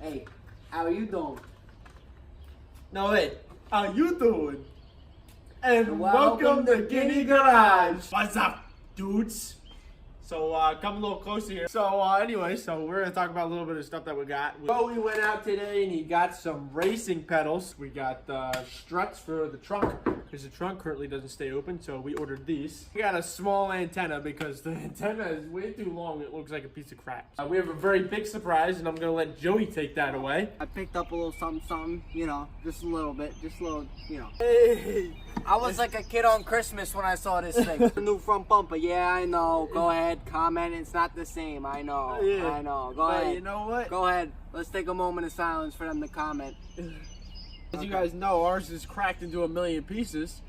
Hey, how you doing? No, wait. How you doing? And welcome welcome to to Guinea Garage. What's up, dudes? So, come a little closer here. So, anyway, we're going to talk about a little bit of stuff that we got. We went out today and he got some racing pedals. We got struts for the trunk, because the trunk currently doesn't stay open, so we ordered these. We got a small antenna because the antenna is way too long. It looks like a piece of crap. We have a very big surprise, and I'm going to let Joey take that away. I picked up a little something, you know, just a little bit, you know. Hey! I was like a kid on Christmas when I saw this thing. The new front bumper, yeah, I know. Go ahead, comment. It's not the same. I know. Yeah. I know. Go But ahead. you know what? Go ahead. Let's take a moment of silence for them to comment. As you guys know, ours is cracked into a million pieces.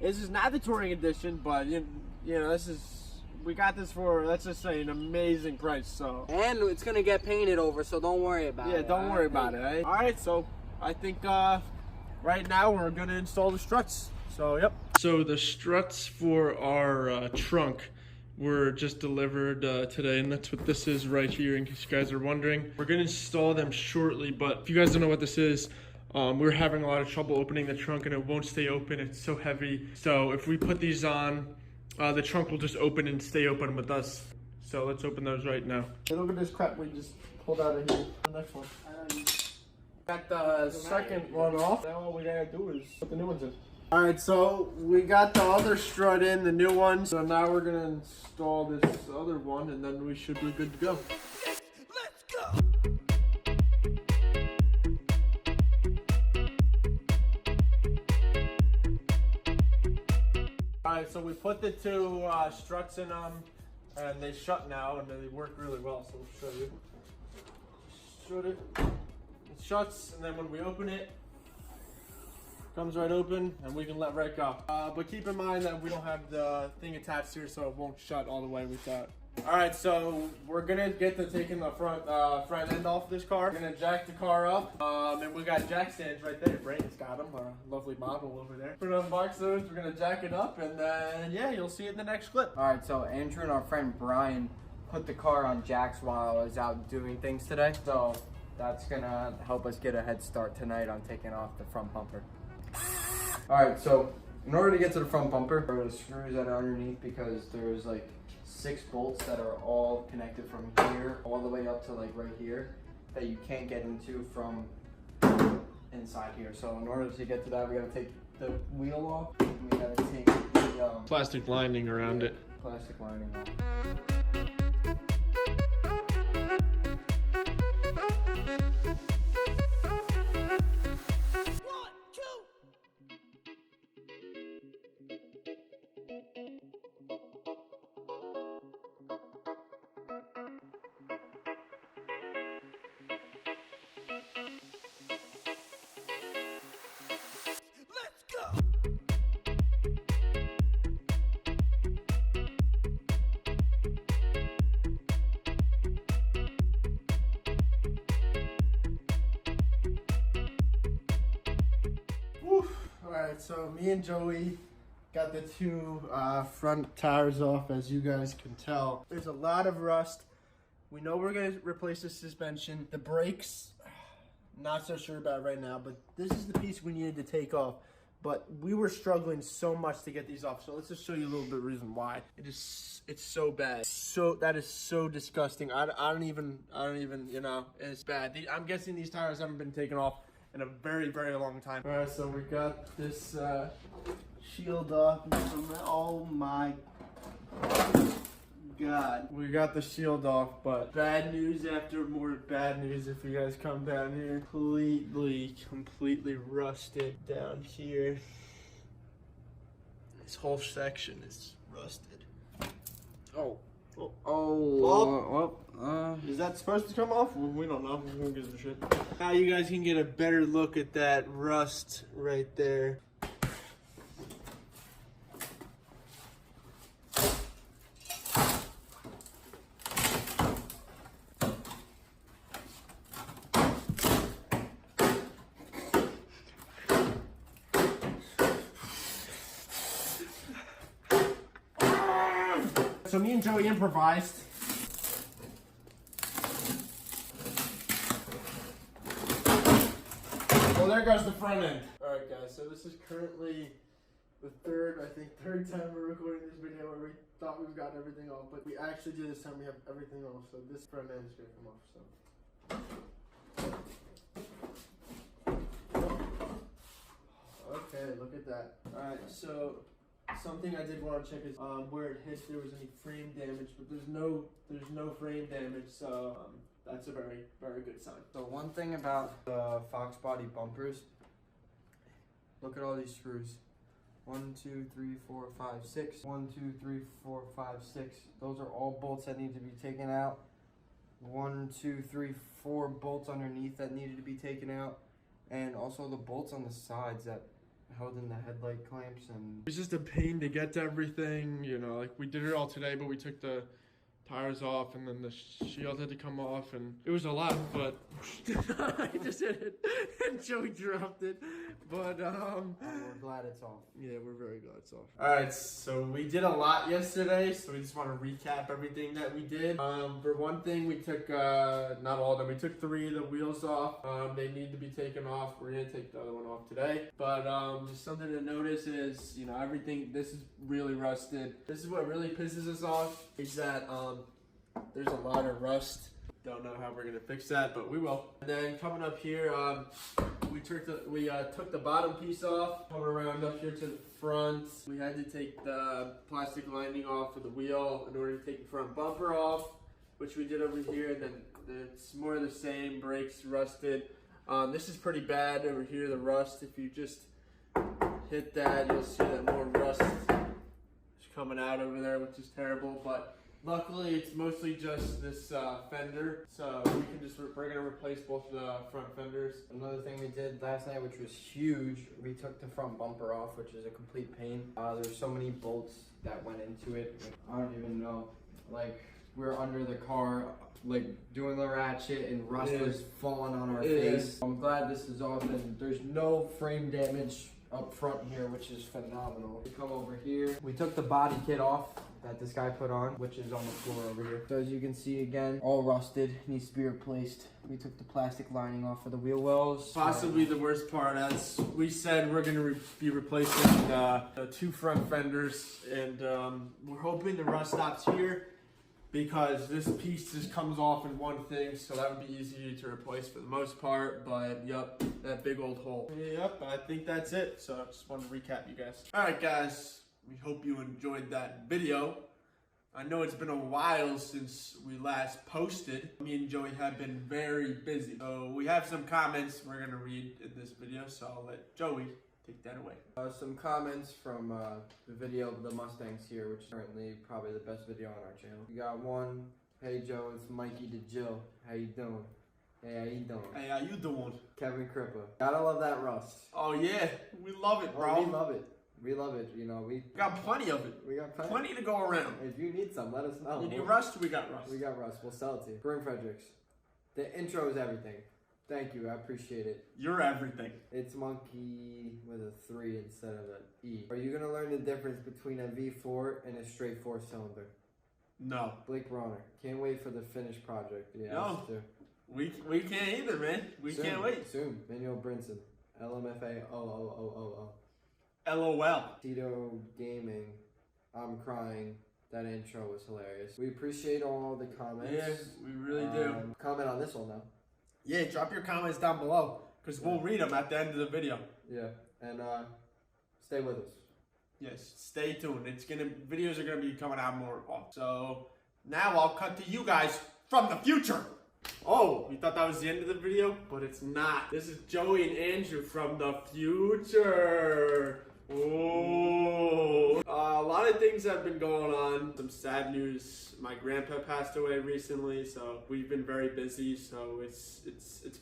This is not the touring edition, but you know, we got this for, let's just say, an amazing price. So And it's gonna get painted over, so don't worry about it. yeah, don't worry about it. Eh? All right, so I think right now we're gonna install the struts. So yep. So the struts for our trunk were just delivered today, and that's what this is right here, in case you guys are wondering. We're gonna install them shortly, but if you guys don't know what this is, we're having a lot of trouble opening the trunk and it won't stay open. It's so heavy. So if we put these on, the trunk will just open and stay open with us. So let's open those right now. Hey, look at this crap we just pulled out of here. The next one. Got the second one off. Now all we gotta do is put the new ones in. Alright, so we got the other strut in, the new one. So now we're gonna install this other one and then we should be good to go. Let's go! Alright, so we put the two struts in them and they shut now and they work really well, so we'll show you. Shut it. It shuts, and then when we open it, comes right open and we can let right go. But keep in mind that we don't have the thing attached here, so it won't shut all the way with that. Alright, so we're gonna get to taking the front end off this car. We're gonna jack the car up, and we got jack stands right there. Brayden's got them, our lovely model over there. We're gonna unbox those, we're gonna jack it up, and then yeah, you'll see it in the next clip. Alright, so Andrew and our friend Brian put the car on jacks while I was out doing things today. So that's gonna help us get a head start tonight on taking off the front bumper. Alright, so in order to get to the front bumper, there are the screws that are underneath, because there's like 6 bolts that are all connected from here all the way up to like right here that you can't get into from inside here. So in order to get to that, we gotta take the wheel off, and we gotta take the Plastic lining around it. plastic lining off. Alright, so me and Joey got the two front tires off, as you guys can tell. There's a lot of rust. We know we're going to replace the suspension. The brakes, not so sure about right now, but this is the piece we needed to take off. But we were struggling so much to get these off, so let's just show you a little bit of reason why. It's so bad. That is so disgusting. I don't even, you know, it's bad. I'm guessing these tires haven't been taken off in a very, very long time. All right, so we got this shield off. Oh my God. We got the shield off, but bad news after more bad news. If you guys come down here, completely rusted down here. This whole section is rusted. Is that supposed to come off? We don't know. Who gives a shit? Now you guys can get a better look at that rust right there. So me and Joey improvised. there goes the front end. Alright guys, so this is currently the third time we're recording this video where we thought we've gotten everything off, but we actually do this time, we have everything off, so this front end is gonna come off, so. Okay, look at that. Alright, so something I did want to check is where it hit, there was any frame damage, but there's no frame damage, so that's a very, very good sign. So one thing about the Fox Body bumpers, look at all these screws. 1, 2, 3, 4, 5, 6. 1, 2, 3, 4, 5, 6. Those are all bolts that need to be taken out. 1, 2, 3, 4 bolts underneath that needed to be taken out. And also the bolts on the sides that held in the headlight clamps. And it's just a pain to get to everything, you know, like we did it all today, but we took the tires off and then the shield had to come off and it was a lot, but I just hit it and Joey dropped it, but we're glad it's off. Yeah, we're very glad it's off. Alright, so we did a lot yesterday, so we just want to recap everything that we did. For one thing, we took not all of them, we took 3 of the wheels off. They need to be taken off. We're gonna take the other one off today, but just something to notice is, you know, everything, this is really rusted. This is what really pisses us off, is that there's a lot of rust. Don't know how we're gonna fix that, but we will. And then coming up here, we took the bottom piece off. Coming around up here to the front, we had to take the plastic lining off of the wheel in order to take the front bumper off, which we did over here. And then it's more of the same. Brakes rusted. This is pretty bad over here. The rust. If you just hit that, you'll see that more rust is coming out over there, which is terrible. But luckily, it's mostly just this fender, so we're gonna replace both the front fenders. Another thing we did last night, which was huge, we took the front bumper off, which is a complete pain. There's so many bolts that went into it. I don't even know. Like, we're under the car, like doing the ratchet, and rust was falling on our face. I'm glad this is off, and there's no frame damage up front here, which is phenomenal. We come over here. We took the body kit off that this guy put on, which is on the floor over here. So as you can see, again, all rusted, needs to be replaced. We took the plastic lining off of the wheel wells. Possibly the worst part, as we said, we're gonna be replacing the 2 front fenders, and we're hoping the rust stops here, because this piece just comes off in one thing, so that would be easy to replace for the most part. But yep, that big old hole. Yep, I think that's it. So I just want to recap you guys. Alright guys, we hope you enjoyed that video. I know it's been a while since we last posted. Me and Joey have been very busy. So we have some comments we're gonna read in this video, so I'll let Joey take that away. Some comments from the video of the Mustangs here, which is currently probably the best video on our channel. We got one. Hey Joe, it's Mikey to Jill. How you doing? Hey, how you doing? Hey, how you doing? Kevin Crippa. Gotta love that rust. Oh yeah, we love it, bro. We love it. We love it. You know, we got plenty of it. We got plenty to go around. If you need some, let us know. You need rust? We got rust. We got rust. We'll sell it to you. Corinne Fredericks. The intro is everything. Thank you, I appreciate it. You're everything. It's monkey with a 3 instead of an E. Are you gonna learn the difference between a V4 and a straight 4-cylinder? No. Blake Bronner. Can't wait for the finished project. Yeah, no. We can't either, man. We can't wait. Soon. Manuel Brinson. LMFA OOOOO. LOL. Tito Gaming. I'm crying. That intro was hilarious. We appreciate all the comments. Yes, we really do. Comment on this one though. Yeah, drop your comments down below, because we'll read them at the end of the video. Yeah, and stay with us. Yes, stay tuned. Videos are gonna be coming out more often. So now I'll cut to you guys from the future. Oh, you thought that was the end of the video? But it's not. This is Joey and Andrew from the future. Oh, a lot of things have been going on. Some sad news. My grandpa passed away recently, so we've been very busy. So it's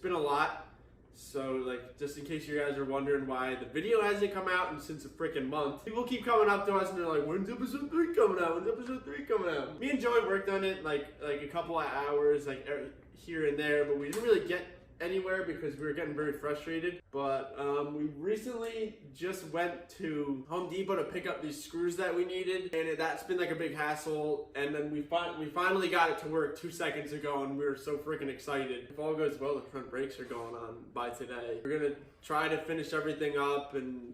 been a lot. So like, just in case you guys are wondering why the video hasn't come out since a freaking month, people keep coming up to us and they're like, "When's episode 3 coming out? When's episode 3 coming out?" Me and Joey worked on it like a couple of hours, like here and there, but we didn't really get anywhere because we were getting very frustrated. But we recently just went to Home Depot to pick up these screws that we needed, and that's been like a big hassle. And then we finally got it to work 2 seconds ago, and we were so freaking excited. If all goes well, the front brakes are going on by today. We're gonna try to finish everything up and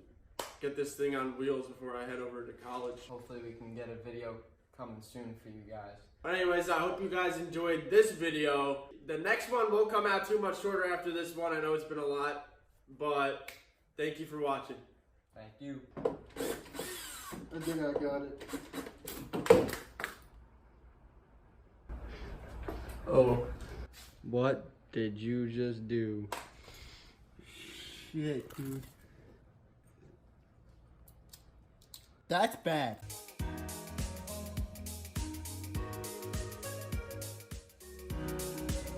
get this thing on wheels before I head over to college. Hopefully we can get a video coming soon for you guys. But anyways, I hope you guys enjoyed this video. The next one won't come out too much shorter after this one. I know it's been a lot, but thank you for watching. Thank you. I think I got it. Oh. What did you just do? Shit, dude. That's bad.